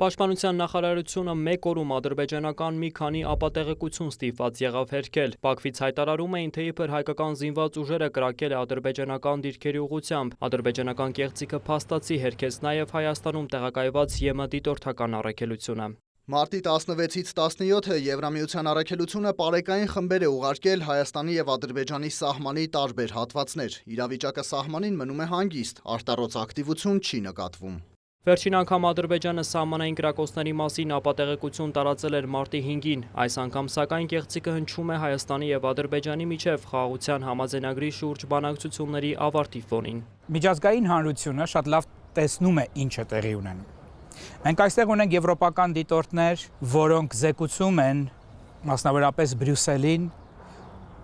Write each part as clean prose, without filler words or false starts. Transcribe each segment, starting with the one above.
Պաշտպանության նախարարությունը մեկ օրում ադրբեջանական մի քանի ապատեղեկություն ստիպված եղավ հերքել։ Բաքվից հայտարարում էին, թե իբր հայկական զինված ուժերը կրակել է ադրբեջանական դիրքերի ուղղությամբ։ Ադրբեջանական կեղծիքը փաստացի հերքեց նաև Հայաստանում տեղակայված ԵՄ դիտորդական առաքելությունը։ Մարտի 16-ից 17-ը Եվրամիության առաքելությունը պարեկային խմբեր է ուղարկել Հայաստանի և Ադրբեջանի սահմանի տարբեր հատվածներ։ Իրավիճակը սահմանին մնում է հանգիստ, արտառոց ակտիվություն չի նկատվում։ Վերջին անգամ Ադրբեջանը սահմանային կրակոցների մասին ապատեղեկություն տարածել էր մարտի 5-ին։ Այս անգամ սակայն կեղծիքը հնչում է Հայաստանի և Ադրբեջանի միջև խաղաղության համաձայնագրի շուրջ բանակցությունների ավարտի ֆոնին։ Միջազգային հանրությունը շատ լավ տեսնում է ինչ է տեղի ունենում։ Մենք այստեղ ունենք եվրոպական դիտորդներ, որոնք զեկուցում են, մասնավորապես Բրյուսելին,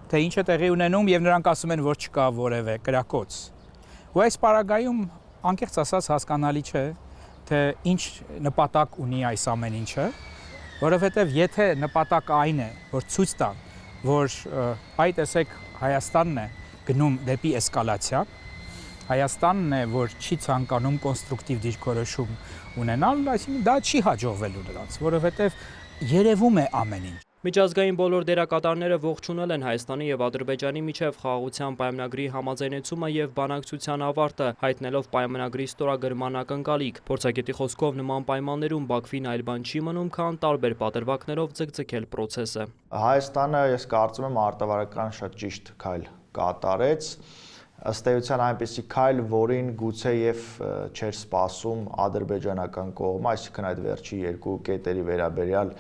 թե ինչ է տեղի ունենում, եւ նրանք ասում են, որ չկա որևէ կրակոց։ Ու այս պարագայում անկեղծ ասած հասկանալի չէ, թե ինչ նպատակ ունի այս ամեն ինչը, որովհետև եթե նպատակը այն է, որ ցույց տան, որ այ տեսեք Հայաստանն է գնում դեպի էսկալացիա, Հայաստանն է, որ չի ցանկանում կոնստրուկտիվ դիրքորոշում ունենալ, այսինքն դա չի հաջողվելու նրանց, որովհետև երևում է ամեն ինչ։ Միջազգային բոլոր դերակատարները ողջունել են Հայաստանի և Ադրբեջանի միջև խաղաղության պայմանագրի համաձայնեցումը և բանակցության ավարտը, հայտնելով պայմանագրի ստորագրման ակնկալիք։ Փորձագետի խոսքով նման պայմաններում Բաքվին այլ բան չի մնում, քան տարբեր պատրվակներով ձգձգել պրոցեսը։ Հայաստանը, ես կարծում եմ, արտավարական շատ ճիշտ քայլ կատարեց։ Ըստ էության այնպիսի քայլ, որին գուցե եւ չէր սպասում ադրբեջանական կողմը, այսինքն այդ վերջի երկու կետերի վերաբերյալ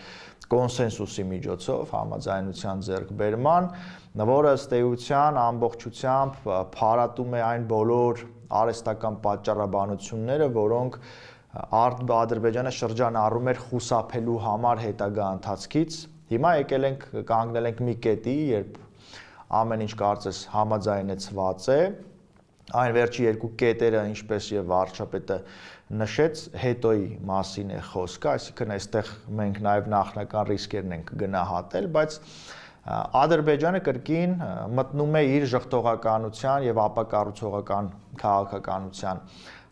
կոնսենսուսի միջոցով համաձայնության ձեռքբերման, որը ըստ էության ամբողջությամբ փարատում է այն բոլոր արհեստական պատճառաբանությունները, որոնք Ադրբեջանը շրջանառում էր խուսափելու համար հետագա ընթացքից։ Հիմա եկել ենք, կանգնել ենք մի կետի, երբ ամեն ինչ կարծես համաձայնեցված է, այն վերջի երկու կետերը, ինչպես եւ վարչապետը նշեց, հետոյի մասին է խոսքը, այսինքն այստեղ մենք նաեւ նախնական ռիսկերն ենք գնահատել, բայց Ադրբեջանը կրկին մտնում է իր ժխտողականության եւ ապակառուցողական քաղաքականության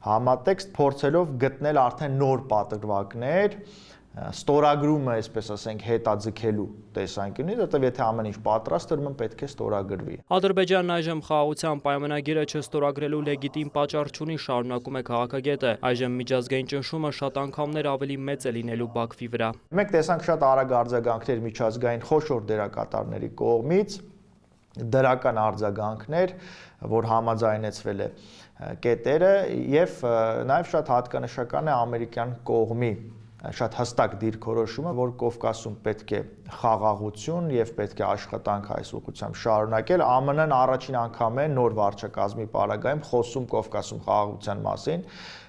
համատեքստ, փորձելով գտնել արդեն նոր պատրվակներ, ստորագրումը, այսպես ասենք, հետաձգելու տեսանկյունից, որտեղ եթե ամեն ինչ պատրաստ է, ուրեմն պետք է ստորագրվի։ Ադրբեջանն այժմ խաղաղության պայմանագիրը չստորագրելու լեգիտիմ պատճառ չունի, շարունակում է քաղաքագետը։ Այժմ միջազգային ճնշումը շատ անգամներ ավելի մեծ է լինելու Բաքվի վրա։ Մենք տեսանք շատ արագ արձագանքներ միջազգային խոշոր դերակատարների կողմից, դրական արձագանքներ, որ համաձայնեցվել է կետերը, եւ նաեւ շատ հատկանշական է ամերիկյան կողմի շատ հստակ դիրքորոշումը, որ Կովկասում պետք է խաղաղություն եւ պետք է աշխատանք այս ուղղությամբ շարունակել։ ԱՄՆ-ն առաջին անգամ է նոր վարչակազմի պարագայում խոսում Կովկասում խաղաղության մասին։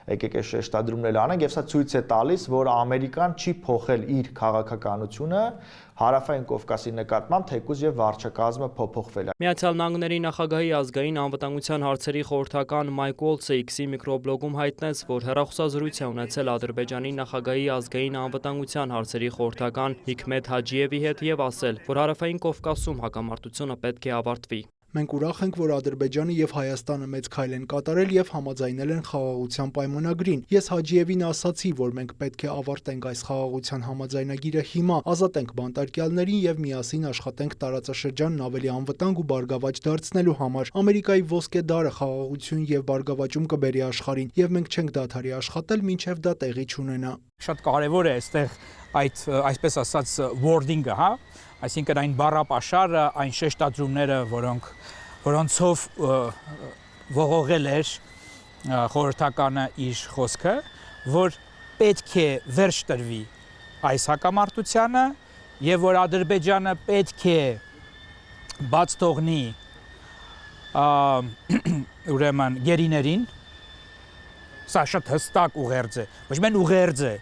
Եկեք այս շեշտադրումն անենք, եւ սա ցույց է տալիս, որ Ամերիկան չի փոխել իր քաղաքականությունը Հարավային Կովկասի նկատմամբ, թեկուզ եւ վարչակազմը փոփոխվել է։ Միացյալ Նահանգների նախագահի ազգային անվտանգության հարցերի խորհրդական Մայք Ուոլցը X-ի միկրոբլոգում հայտնեց, որ հեռախոսազրույց է ունեցել Ադրբեջանի նախագահի ազգային անվտանգության հարցերի խորհրդական Հիքմեթ Հաջիևի հետ եւ ասել, որ Հարավային Կովկասում հակամարտությունը պետք է ավարտվի։ Մենք ուրախ ենք, որ Ադրբեջանը եւ Հայաստանը մեծ քայլ են կատարել եւ համաձայնել են խաղաղության պայմանագրին։ Ես Հաջիևին ասացի, որ մենք պետք է ավարտենք այս խաղաղության համաձայնագիրը հիմա, ազատենք բանտարկյալներին եւ միասին աշխատենք տարածաշրջանն ավելի անվտանգ ու բարգավաճ դարձնելու համար։ Ամերիկայի ոսկե դարը խաղաղություն եւ բարգավաճում կբերի աշխարհին եւ մենք չենք դադարի աշխատել, մինչեւ դա տեղի չունենա։ Շատ կարեւոր է այստեղ այդ այսպես ասած wording-ը, հա, այսինքն այն բառապաշարը, այն շեշտադրումները, որոնցով ողողել էր խորհրդականը իր խոսքը, որ պետք է վերջ տրվի այս հակամարտությանը եւ որ Ադրբեջանը պետք է բաց թողնի ուրեմն գերիներին, սա շատ հստակ ուղերձ է, ոչ միայն ուղերձ է,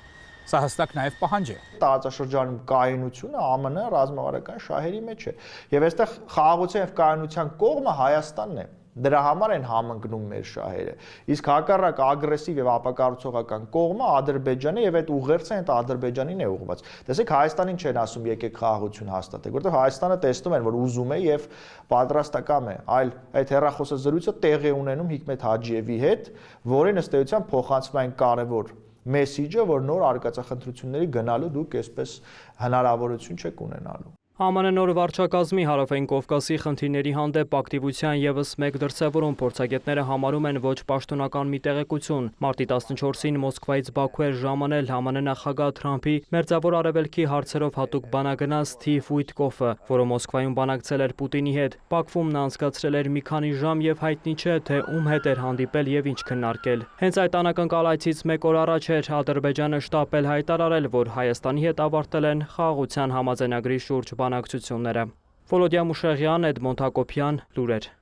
սա հստակ նաև պահանջ է։ Տարածաշրջանում կայունությունը ԱՄՆ ռազմավարական շահերի մեջ է։ Եվ այստեղ խաղաղության եւ կայունության կողմը Հայաստանն է։ Դրա համար են համընկնում մեր շահերը։ Իսկ հակառակ ագրեսիվ եւ ապակառուցողական կողմը Ադրբեջանը եւ այդ ուղերձը այդ Ադրբեջանին է ուղղված։ Տեսեք, Հայաստանին չեն ասում եկեք խաղաղություն հաստատեք, որովհետեւ Հայաստանը տեսնում են, որ ուզում է եւ պատրաստական է, այլ այդ հեռախոսազրույցը տեղի ունենում Հիքմեթ Հաջիևի հետ, որին ըստ էության փոխանցվում այն կարևոր մեսիջը, որ նոր արկածախնդրությունների գնալու դուք այսպես հնարավորություն չեք ունենալու։ ԱՄՆ նոր վարչակազմի Հարավային Կովկասի խնդիրների հանդեպ ակտիվության եւս մեկ դրսևորում փորձագետները համարում են ոչ պաշտոնական մի տեղեկություն։ Մարտի 14-ին Մոսկվայից Բաքու էր ժամանել ԱՄՆ նախագահ Թրամփի Մերձավոր Արևելքի հարցերով հատուկ բանագնաց Սթիվ Ուիտկոֆը, որը Մոսկվայում բանակցել էր Պուտինի հետ։ Բաքվում նա անցկացրել էր մի քանի ժամ եւ հայտնի չէ, թե ում հետ էր հանդիպել եւ ինչ քննարկել։ Հենց այդ անակնկալ այցից մեկ օր առաջ էր Ադրբեջանը շտապել հայտարարել, որ Հայաստանի հետ ավարտել են խաղաղության համաձայնագրի շուրջ բանակցությունները։ Վոլոդիա Մուշեղյան, Էդմոնդ Հակոբյան, լուրեր։